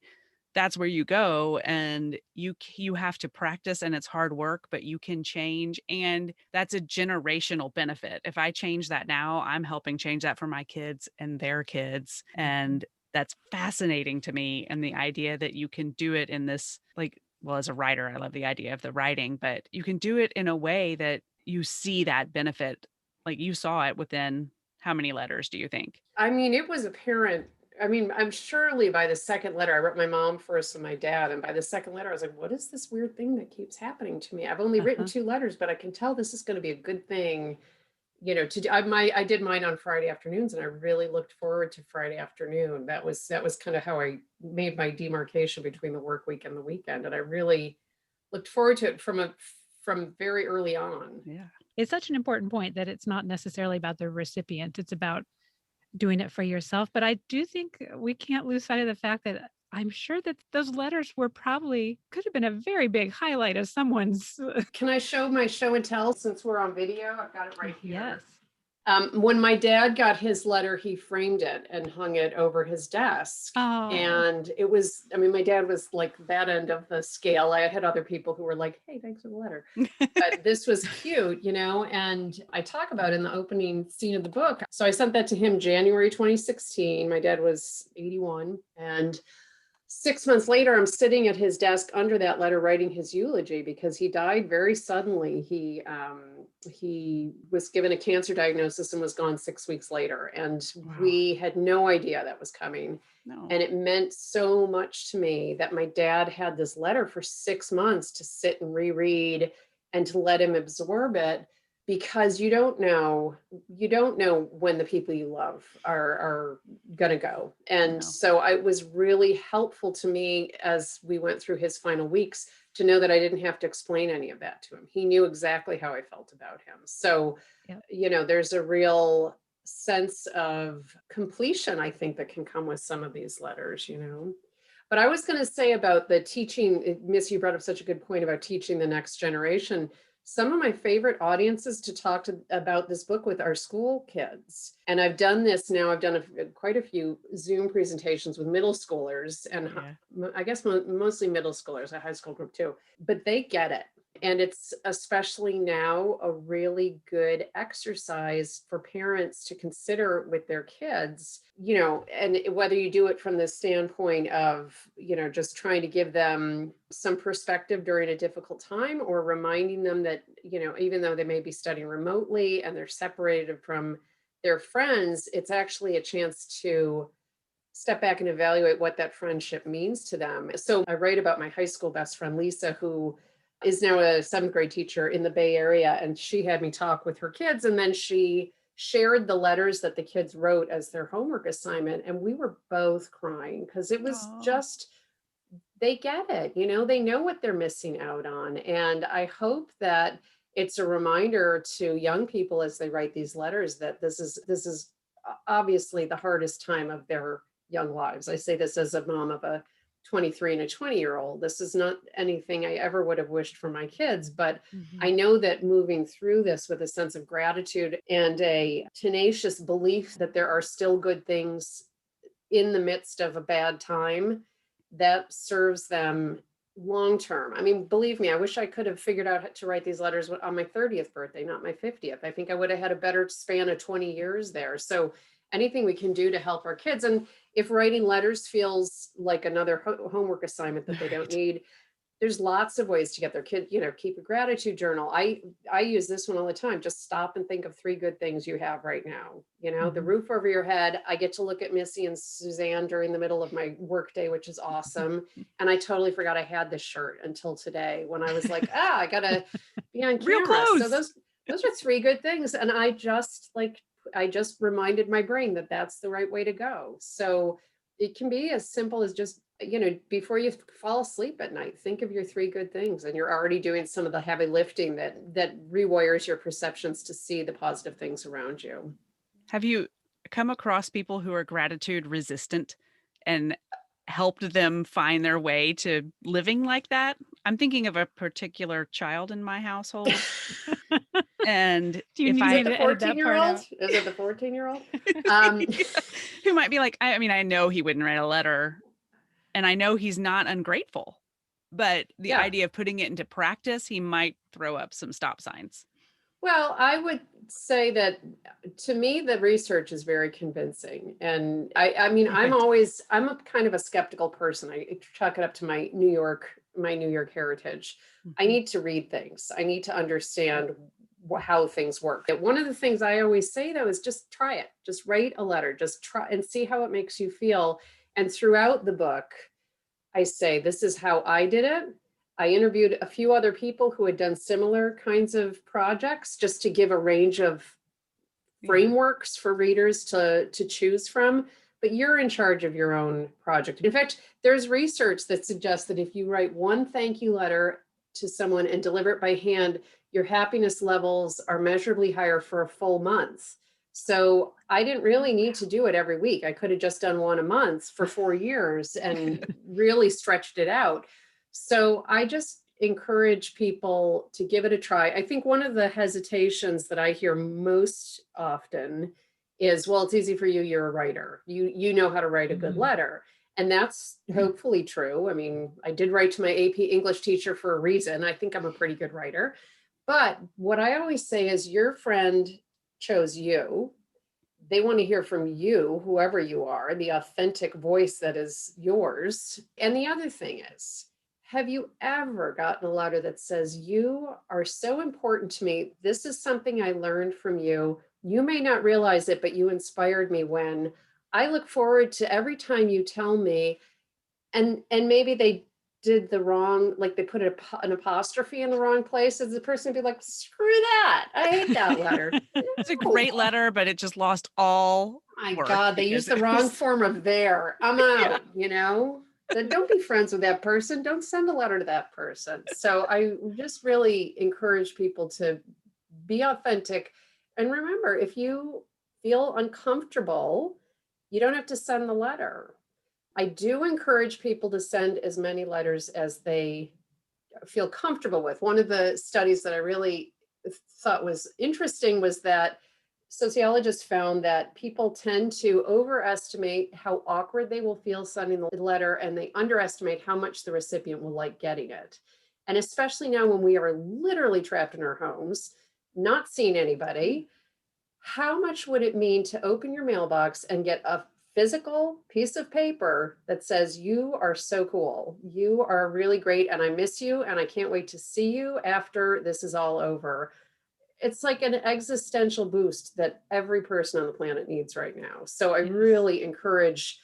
that's where you go, and you have to practice, and it's hard work, but you can change, and that's a generational benefit. If I change that now, I'm helping change that for my kids and their kids, and that's fascinating to me. And the idea that you can do it in this, like, well, as a writer, I love the idea of the writing, but you can do it in a way that you see that benefit. Like, you saw it within how many letters do you think? I mean, it was apparent. I mean, I'm surely by the second letter, I wrote my mom first and my dad. And by the second letter, I was like, what is this weird thing that keeps happening to me? I've only written Uh-huh. 2 letters, but I can tell this is going to be a good thing, to do. I did mine on Friday afternoons, and I really looked forward to Friday afternoon. That was kind of how I made my demarcation between the work week and the weekend. And I really looked forward to it from very early on. Yeah. It's such an important point that it's not necessarily about the recipient, it's about doing it for yourself. But I do think we can't lose sight of the fact that I'm sure that those letters were probably could have been a very big highlight of someone's Can I show my show and tell since we're on video? I've got it right yes. here. When my dad got his letter, he framed it and hung it over his desk. Oh, And it was, I mean, my dad was like that end of the scale. I had other people who were like, hey, thanks for the letter. But this was cute, and I talk about in the opening scene of the book. So I sent that to him January 2016. My dad was 81. And 6 months later, I'm sitting at his desk under that letter writing his eulogy because he died very suddenly. He was given a cancer diagnosis and was gone 6 weeks later. And Wow. we had no idea that was coming. No. And it meant so much to me that my dad had this letter for 6 months to sit and reread and to let him absorb it, because you don't know when the people you love are going to go. And No. so it was really helpful to me as we went through his final weeks to know that I didn't have to explain any of that to him. He knew exactly how I felt about him. So, yeah. there's a real sense of completion, I think, that can come with some of these letters. But I was going to say about the teaching, Miss, you brought up such a good point about teaching the next generation. Some of my favorite audiences to talk to about this book with are school kids. And I've done this now, I've done quite a few Zoom presentations with middle schoolers and Yeah. I guess mostly middle schoolers, a high school group too, but they get it. And it's especially now a really good exercise for parents to consider with their kids, and whether you do it from the standpoint of, just trying to give them some perspective during a difficult time, or reminding them that, even though they may be studying remotely and they're separated from their friends, it's actually a chance to step back and evaluate what that friendship means to them. So I write about my high school best friend, Lisa, who is now a 7th grade teacher in the Bay Area. And she had me talk with her kids. And then she shared the letters that the kids wrote as their homework assignment. And we were both crying because it was Aw. just, they get it, they know what they're missing out on. And I hope that it's a reminder to young people as they write these letters that this is obviously the hardest time of their young lives. I say this as a mom of a 23 and a 20-year-old. This is not anything I ever would have wished for my kids, but I Mhm. know that moving through this with a sense of gratitude and a tenacious belief that there are still good things in the midst of a bad time, that serves them long term. I mean, believe me, I wish I could have figured out how to write these letters on my 30th birthday, not my 50th. I think I would have had a better span of 20 years there. So anything we can do to help our kids. And if writing letters feels like another homework assignment that they don't Right. need, there's lots of ways to get their kid, keep a gratitude journal. I use this one all the time. Just stop and think of 3 good things you have right now. The Mhm. roof over your head. I get to look at Missy and Suzanne during the middle of my workday, which is awesome. And I totally forgot I had this shirt until today when I was like, I gotta be on Real camera. So close. those are 3 good things. And I just reminded my brain that that's the right way to go. So it can be as simple as just, before you fall asleep at night, think of your 3 good things, and you're already doing some of the heavy lifting that rewires your perceptions to see the positive things around you. Have you come across people who are gratitude resistant and helped them find their way to living like that? I'm thinking of a particular child in my household. And Do you if Is need it me I the to edit that part 14-year-old? out? Is it the 14-year-old? Um, who might be like, I mean, I know he wouldn't write a letter and I know he's not ungrateful, but the yeah. idea of putting it into practice, he might throw up some stop signs. Well, I would say that to me, the research is very convincing. And I mean, Good. I'm a kind of a skeptical person. I chalk it up to my New York heritage. I Mhm. need to read things. I need to understand how things work. One of the things I always say though is just try it. Just write a letter. Just try and see how it makes you feel. And throughout the book, I say, this is how I did it. I interviewed a few other people who had done similar kinds of projects just to give a range of Yeah. frameworks for readers to choose from. But you're in charge of your own project. In fact, there's research that suggests that if you write one thank you letter to someone and deliver it by hand, your happiness levels are measurably higher for a full month. So I didn't really Oh, need to do it every week. I could have just done one a month for 4 years and really stretched it out. So I just encourage people to give it a try. I think one of the hesitations that I hear most often is, well, it's easy for you, you're a writer. You know how to write a good Mhm. letter. And that's hopefully true. I mean, I did write to my AP English teacher for a reason. I think I'm a pretty good writer. But what I always say is your friend chose you. They want to hear from you, whoever you are, the authentic voice that is yours. And the other thing is, have you ever gotten a letter that says, you are so important to me? This is something I learned from you. You may not realize it, but you inspired me when I look forward to every time you tell me, and maybe they did the wrong, like they put an apostrophe in the wrong place, as the person be like, screw that. I hate that letter. It's a No, great letter, but it just lost all my worth God, they because used the it wrong was form of there. I'm yeah. out. Then don't be friends with that person. Don't send a letter to that person. So I just really encourage people to be authentic. And remember, if you feel uncomfortable, you don't have to send the letter. I do encourage people to send as many letters as they feel comfortable with. One of the studies that I really thought was interesting was that sociologists found that people tend to overestimate how awkward they will feel sending the letter, and they underestimate how much the recipient will like getting it. And especially now when we are literally trapped in our homes, not seeing anybody, how much would it mean to open your mailbox and get a physical piece of paper that says, you are so cool, you are really great, and I miss you, and I can't wait to see you after this is all over. It's like an existential boost that every person on the planet needs right now. So I Yes. really encourage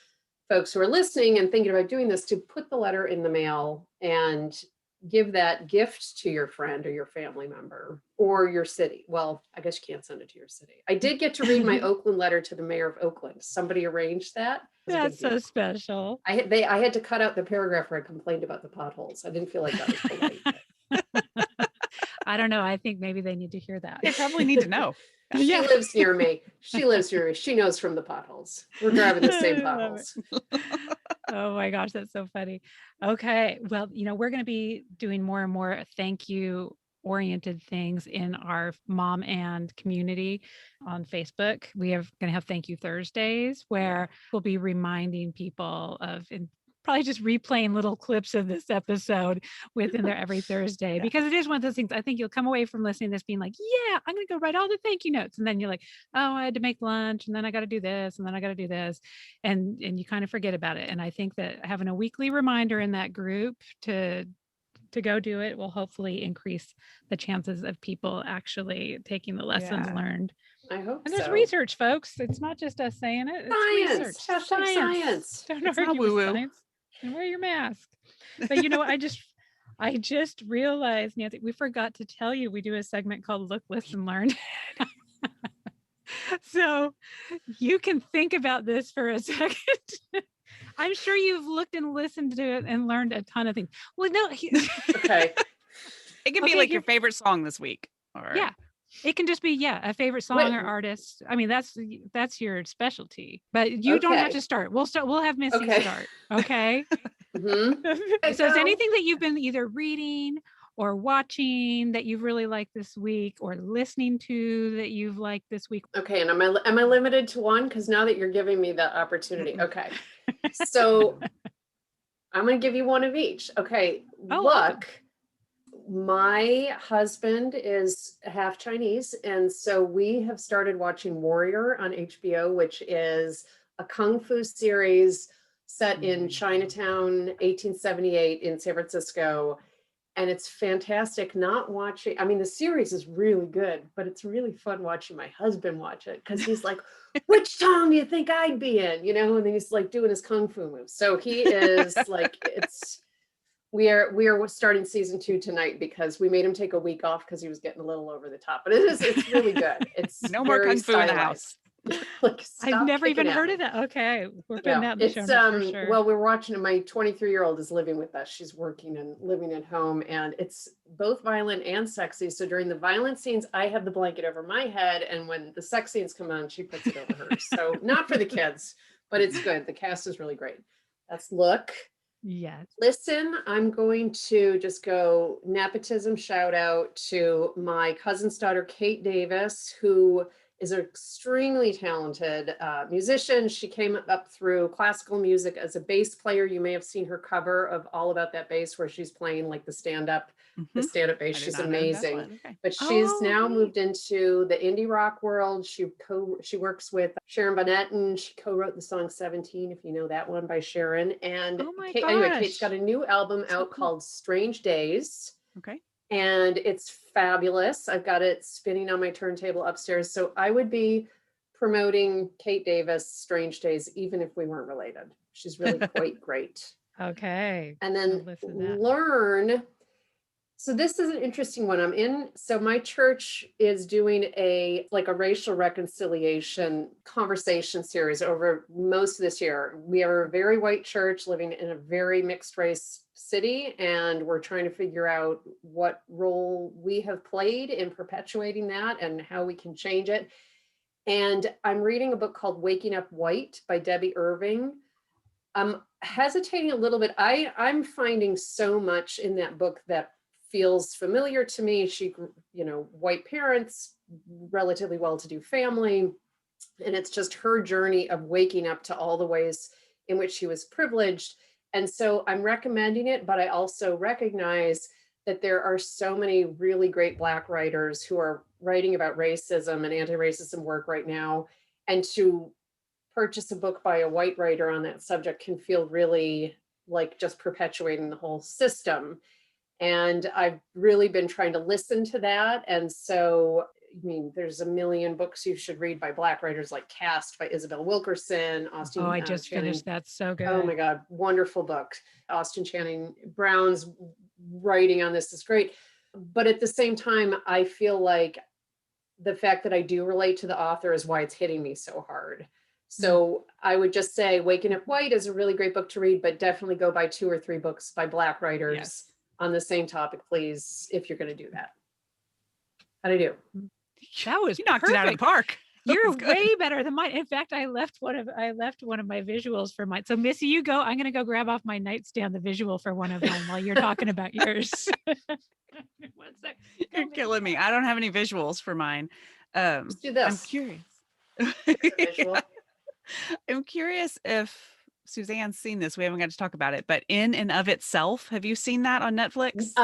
folks who are listening and thinking about doing this to put the letter in the mail and give that gift to your friend or your family member or your city. Well, I guess you can't send it to your city. I did get to read my Oakland letter to the mayor of Oakland. Somebody arranged that. It was a big That's so deal. special. I had to cut out the paragraph where I complained about the potholes. I didn't feel like that was polite. I don't know. I think maybe they need to hear that. They probably need to know. She Yeah. lives near me. She lives near me. She knows from the potholes. We're driving the same I love it. potholes. Oh my gosh, that's so funny. Okay. Well, we're going to be doing more and more thank you oriented things in our mom and community on Facebook. We are going to have Thank You Thursdays where we'll be reminding people of, and probably just replaying little clips of this episode within there every Thursday, Yeah. because it is one of those things. I think you'll come away from listening to this being like, yeah, I'm going to go write all the thank you notes. And then you're like, oh, I had to make lunch, and then I got to do this, and then I got to do this. And you kind of forget about it. And I think that having a weekly reminder in that group to go do it will hopefully increase the chances of people actually taking the lessons Yeah. learned. I hope And there's so. research, folks. It's not just us saying it. It's Science. research. Hashtag science. Don't It's not argue with woo-woo. science. And wear your mask. But I just realized, Nancy, we forgot to tell you we do a segment called Look, Listen, Learn. So you can think about this for a second. I'm sure you've looked and listened to it and learned a ton of things. Well, no. Okay. It can be Okay, like your favorite song this week. Or Yeah. It can just be, a favorite song Wait. or artist. I mean, that's your specialty, but you don't have Okay. to start. We'll have Missy Okay. start. Okay. Mhm. So is go. anything that you've been either reading or watching that you've really liked this week, or listening to that you've liked this week? Okay. And am I limited to one? Because now that you're giving me the opportunity. Mm-mm. Okay. So I'm going to give you one of each. Okay. Oh, Look, awesome. my husband is half Chinese. And so we have started watching Warrior on HBO, which is a Kung Fu series set in Chinatown, 1878 in San Francisco. And it's fantastic not watching. I mean, the series is really good, but it's really fun watching my husband watch it because he's like, which song do you think I'd be in? And then he's like doing his Kung Fu moves. So he is like, we are starting season 2 tonight because we made him take a week off because he was getting a little over the top. But it's really good. It's No more very Kung Fu in the stylized. house. Like, I've stop never kicking even at heard me. of that. Okay. We're putting Yeah, that in the it's show notes for sure. well, we're watching it. My 23-year-old is living with us. She's working and living at home, and it's both violent and sexy. So during the violent scenes, I have the blanket over my head, and when the sex scenes come on, she puts it over hers. So not for the kids, but it's good. The cast is really great. That's Look. Yes. Listen, I'm going to just go nepotism shout out to my cousin's daughter, Kate Davis, who is an extremely talented musician. She came up through classical music as a bass player. You may have seen her cover of All About That Bass, where she's playing like the stand-up bass. I did She's not know that amazing. one. Okay. But she's Oh, now neat. moved into the indie rock world. She works with Sharon Van Etten. She co-wrote the song 17, if you know that one, by Sharon. And Oh my anyway, Kate's gosh. got a new album So out cool. called Strange Days. Okay. And it's fabulous. I've got it spinning on my turntable upstairs. So I would be promoting Kate Davis, Strange Days, even if we weren't related. She's really quite great. Okay. And I'll then listen to that. Learn. So this is an interesting one. I'm in. So my church is doing a racial reconciliation conversation series over most of this year. We are a very white church living in a very mixed race city, and we're trying to figure out what role we have played in perpetuating that and how we can change it. And I'm reading a book called Waking Up White by Debbie Irving. I'm hesitating a little bit. I'm finding so much in that book that feels familiar to me. White parents, relatively well-to-do family, and it's just her journey of waking up to all the ways in which she was privileged. And so I'm recommending it, but I also recognize that there are so many really great Black writers who are writing about racism and anti-racism work right now. And to purchase a book by a white writer on that subject can feel really like just perpetuating the whole system. And I've really been trying to listen to that. And so, I mean, there's a million books you should read by Black writers, like Caste by Isabel Wilkerson, Austin. Oh, I just Channing. finished that. So good. Oh my God, wonderful book. Austin Channing Brown's writing on this is great. But at the same time, I feel like the fact that I do relate to the author is why it's hitting me so hard. So I would just say Waking Up White is a really great book to read, but definitely go buy 2 or 3 books by Black writers on the same topic, please, if you're going to do that. How'd I do? That was You knocked it out of the park. You're way better than mine. In fact, I left one of my visuals for mine. So Missy, you go. I'm going to go grab off my nightstand the visual for one of mine while you're talking about yours. One sec. You're killing me. I don't have any visuals for mine. Let's do this. I'm curious. Visual. I'm curious if Suzanne's seen this. We haven't got to talk about it, but In and of Itself. Have you seen that on Netflix?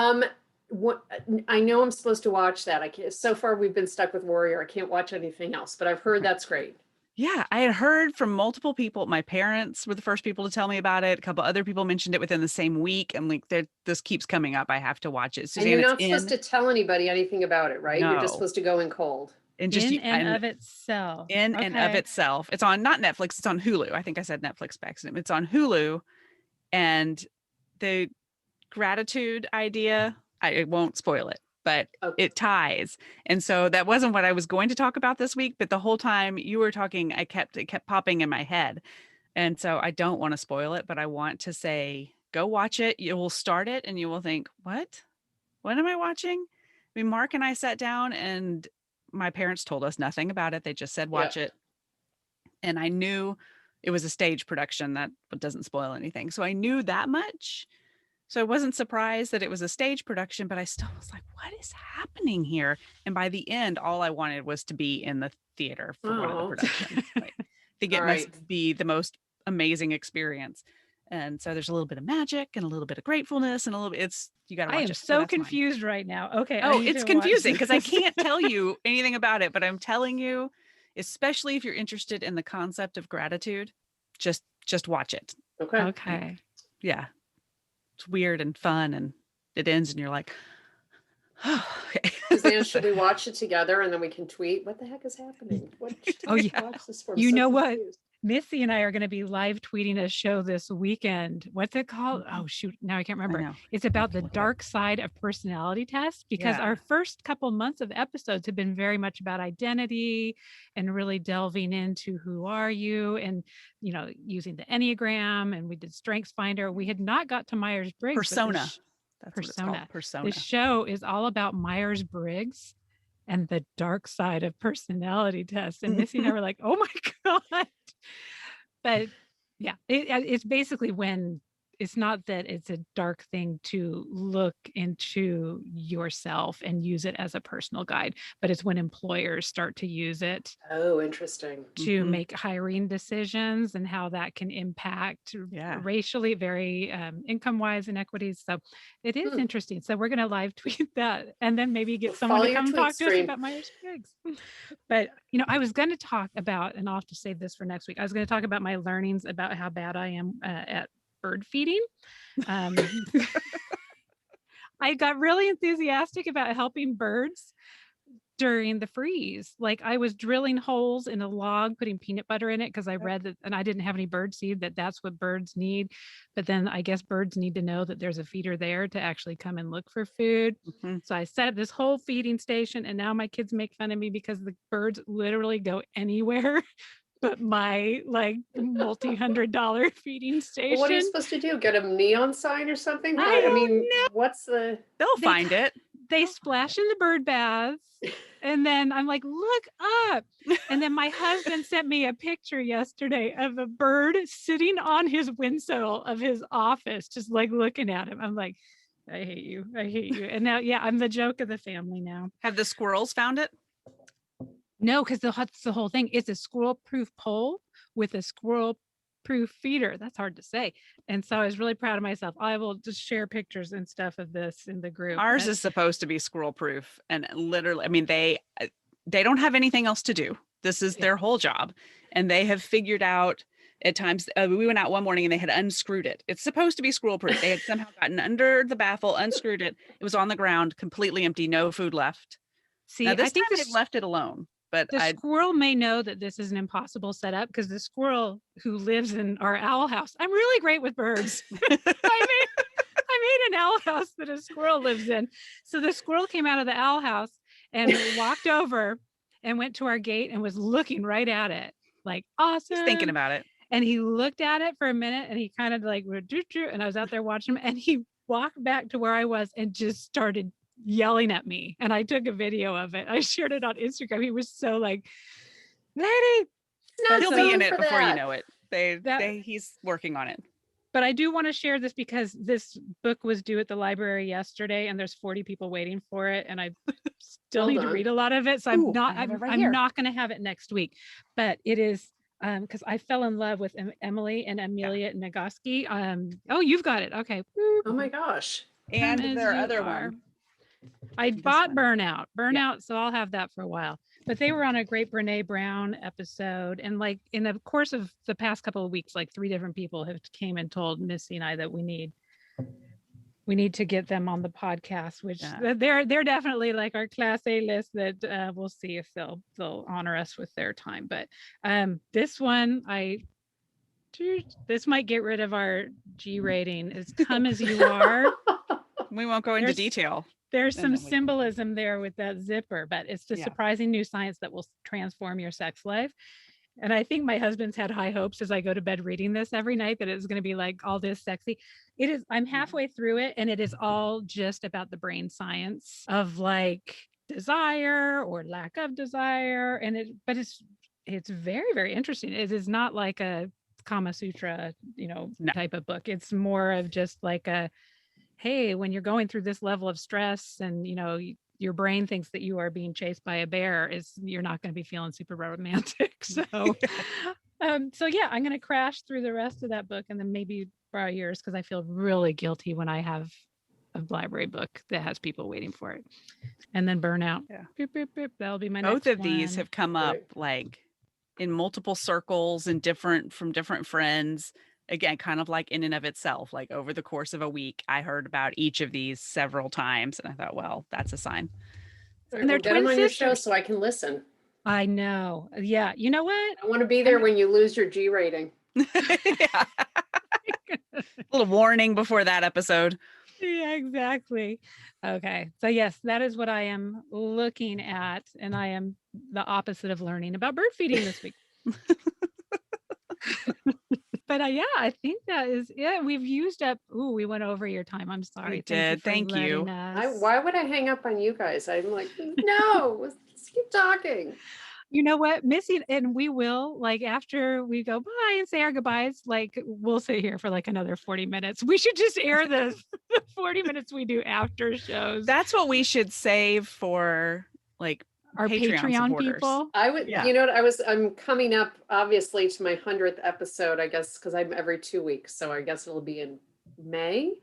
What I know I'm supposed to watch that. I can't, so far we've been stuck with Warrior. I can't watch anything else, but I've heard that's great. Yeah, I had heard from multiple people. My parents were the first people to tell me about it. A couple other people mentioned it within the same week. I'm like, this keeps coming up. I have to watch it. Suzanne, and you're not supposed to tell anybody anything about it, right? No. You're just supposed to go in cold. And just In and of Itself. In and of Itself. It's on not Netflix. It's on Hulu. I think I said Netflix by accident. It's on Hulu, and the gratitude idea. I won't spoil it, but it ties. And so that wasn't what I was going to talk about this week, but the whole time you were talking, it kept popping in my head. And so I don't want to spoil it, but I want to say, go watch it. You will start it and you will think, what am I watching? I mean, Mark and I sat down and my parents told us nothing about it. They just said, watch it. And I knew it was a stage production. That doesn't spoil anything. So I knew that much. So I wasn't surprised that it was a stage production, but I still was like, what is happening here? And by the end, all I wanted was to be in the theater for one of the productions. Right. I think it must be the most amazing experience. And so there's a little bit of magic and a little bit of gratefulness and a little bit, you got to watch it. I am so confused right now. Okay. Oh, it's confusing because I can't tell you anything about it, but I'm telling you, especially if you're interested in the concept of gratitude, just watch it. Okay. Yeah. It's weird and fun and it ends and you're like, oh, okay. Suzanne, should we watch it together and then we can tweet? What the heck is happening? What watch this for? You know what? Missy and I are going to be live tweeting a show this weekend. What's it called? Oh, shoot. Now I can't remember. It's about the dark side of personality tests because our first couple months of episodes have been very much about identity and really delving into who are you and, using the Enneagram, and we did Strengths Finder. We had not got to Myers-Briggs. Persona. That's what it's called. Persona. The show is all about Myers-Briggs and the dark side of personality tests. And Missy and I were like, oh my God. But yeah, it's basically when it's not that it's a dark thing to look into yourself and use it as a personal guide, but it's when employers start to use it. Oh, interesting. To make hiring decisions and how that can impact racially, very income-wise inequities. So it is interesting. So we're going to live tweet that and then maybe get someone to come talk to us about Myers-Briggs. But, I was going to talk about, and I'll have to save this for next week. I was going to talk about my learnings about how bad I am at bird feeding. I got really enthusiastic about helping birds during the freeze. Like I was drilling holes in a log, putting peanut butter in it because I read that, and I didn't have any bird seed, that's what birds need. But then I guess birds need to know that there's a feeder there to actually come and look for food. So I set up this whole feeding station, and now my kids make fun of me because the birds literally go anywhere but my multi-$100 feeding station. Well, what are you supposed to do? Get a neon sign or something? I mean, what's the? They'll find it. they splash in the bird baths. And then I'm like, look up. And then my husband sent me a picture yesterday of a bird sitting on his windowsill of his office, just like looking at him. I'm like, I hate you. I hate you. And now, yeah, I'm the joke of the family now. Have the squirrels found it? No, because that's the whole thing. It's a squirrel-proof pole with a squirrel-proof feeder. That's hard to say. And so I was really proud of myself. I will just share pictures and stuff of this in the group. Ours is supposed to be squirrel proof, and literally, I mean, they don't have anything else to do. This is their whole job, and they have figured out at times. We went out one morning and they had unscrewed it. It's supposed to be squirrel proof. They had somehow gotten under the baffle, unscrewed it. It was on the ground, completely empty, no food left. See, Now, this I think time they've left it alone. But the squirrel may know that this is an impossible setup because the squirrel who lives in our owl house, I'm really great with birds. I made an owl house that a squirrel lives in. So the squirrel came out of the owl house and walked over and went to our gate and was looking right at it. Like, awesome. He's thinking about it. And he looked at it for a minute and he kind of like, and I was out there watching him and he walked back to where I was and just started yelling at me. And I took a video of it. I shared it on Instagram. He was so like, lady. He'll be in it before you know it. He's working on it. But I do want to share this because this book was due at the library yesterday and there's 40 people waiting for it. And I still need to read a lot of it. So I'm not going to have it next week, but it is because I fell in love with Emily and Amelia Nagoski. You've got it. Okay. Oh my gosh. And their other one. I bought Burnout, so I'll have that for a while. But they were on a great Brene Brown episode, and like in the course of the past couple of weeks, like 3 different people have came and told Missy and I that we need to get them on the podcast. Which they're definitely like our class A list that we'll see if they'll honor us with their time. But this one this might get rid of our G rating. It's Come As You Are. We won't go into detail. There's some symbolism there with that zipper, but it's the surprising new science that will transform your sex life. And I think my husband's had high hopes as I go to bed reading this every night that it's going to be like all this sexy. It is. I'm halfway through it and it is all just about the brain science of like desire or lack of desire. But it's very, very interesting. It is not like a Kama Sutra, type of book. It's more of just like hey, when you're going through this level of stress and, your brain thinks that you are being chased by a bear, you're not going to be feeling super romantic. So, I'm going to crash through the rest of that book and then maybe borrow yours because I feel really guilty when I have a library book that has people waiting for it. And then Burnout. Yeah. Boop, boop, boop. That'll be my next Both of one. these have come up like in multiple circles and from different friends. Again, kind of like in and of itself, like over the course of a week, I heard about each of these several times. And I thought, well, that's a sign. And they're twin on your show so I can listen. I know. Yeah. You know what? I want to be there when you lose your G rating. A little warning before that episode. Yeah, exactly. Okay. So yes, that is what I am looking at. And I am the opposite of learning about bird feeding this week. But I think that is it. We've used up. We went over your time. I'm sorry. We did. Thank you. Why would I hang up on you guys? I'm like, no, let's keep talking. You know what, Missy, and we will, like, after we go bye and say our goodbyes, like, we'll sit here for like another 40 minutes. We should just air the 40 minutes we do after shows. That's what we should save for like our Patreon people. I would, I'm coming up obviously to my 100th episode, I guess, because I'm every 2 weeks. So I guess it'll be in May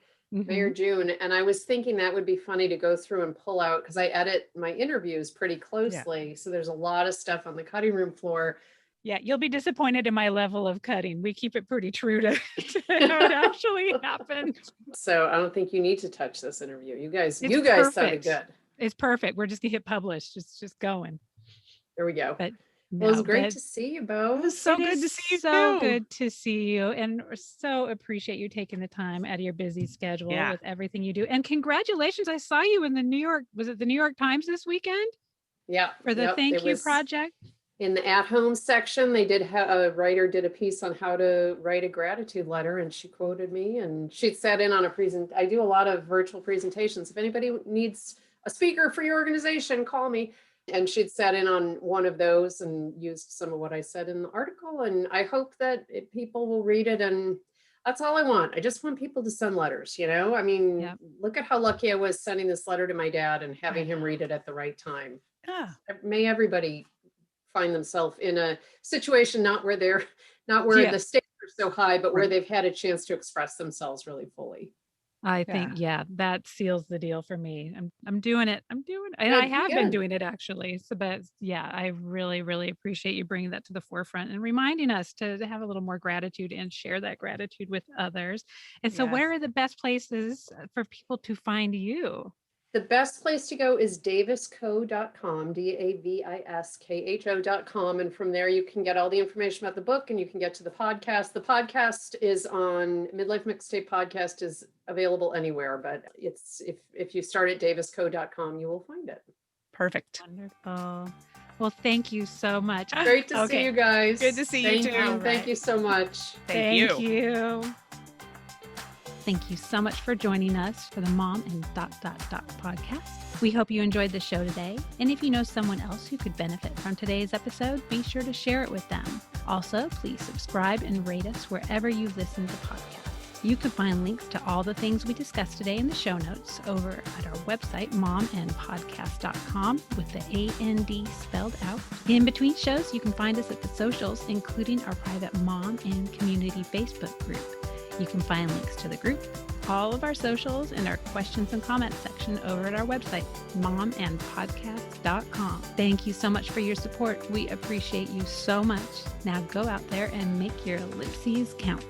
or June. And I was thinking that would be funny to go through and pull out because I edit my interviews pretty closely. Yeah. So there's a lot of stuff on the cutting room floor. Yeah, you'll be disappointed in my level of cutting. We keep it pretty true to how it actually happened. So I don't think you need to touch this interview. You guys sounded good. It's perfect. We're just gonna hit publish. Just going. There we go. But it was great to see you, Bo. It was so good to see you. So good to see you, and so appreciate you taking the time out of your busy schedule with everything you do. And congratulations! I saw you in the New York. Was it the New York Times this weekend? Yeah. For the Thank You project. In the at-home section, they did a writer did a piece on how to write a gratitude letter, and she quoted me. And she sat in on I do a lot of virtual presentations. If anybody needs a speaker for your organization, call me. And she'd sat in on one of those and used some of what I said in the article. And I hope that people will read it. And that's all I want. I just want people to send letters, I mean, Yep. look at how lucky I was sending this letter to my dad and having I him know. read it at the right time. Yeah. May everybody find themselves in a situation not where the stakes are so high, but where Right. they've had a chance to express themselves really fully. I Yeah. think, that seals the deal for me. I'm doing it. And I Good, have been good. doing it actually. So, but I really, really appreciate you bringing that to the forefront and reminding us to have a little more gratitude and share that gratitude with others. And so, Yes. where are the best places for people to find you? The best place to go is daviskho.com, DAVISKHO.com. And from there, you can get all the information about the book and you can get to the podcast. The podcast is on Midlife Mixtape Podcast is available anywhere, but it's if you start at daviskho.com, you will find it. Perfect. Wonderful. Well, thank you so much. Great to see Okay. you guys. Good to see you too. Thank Right. you so much. Thank you. you. Thank you so much for joining us for the Mom and podcast. We hope you enjoyed the show today. And if you know someone else who could benefit from today's episode, be sure to share it with them. Also, please subscribe and rate us wherever you listen to podcasts. You can find links to all the things we discussed today in the show notes over at our website, momandpodcast.com, with the AND spelled out. In between shows, you can find us at the socials, including our private Mom and Community Facebook group. You can find links to the group, all of our socials, and our questions and comments section over at our website, momandpodcast.com. Thank you so much for your support. We appreciate you so much. Now go out there and make your ellipses count.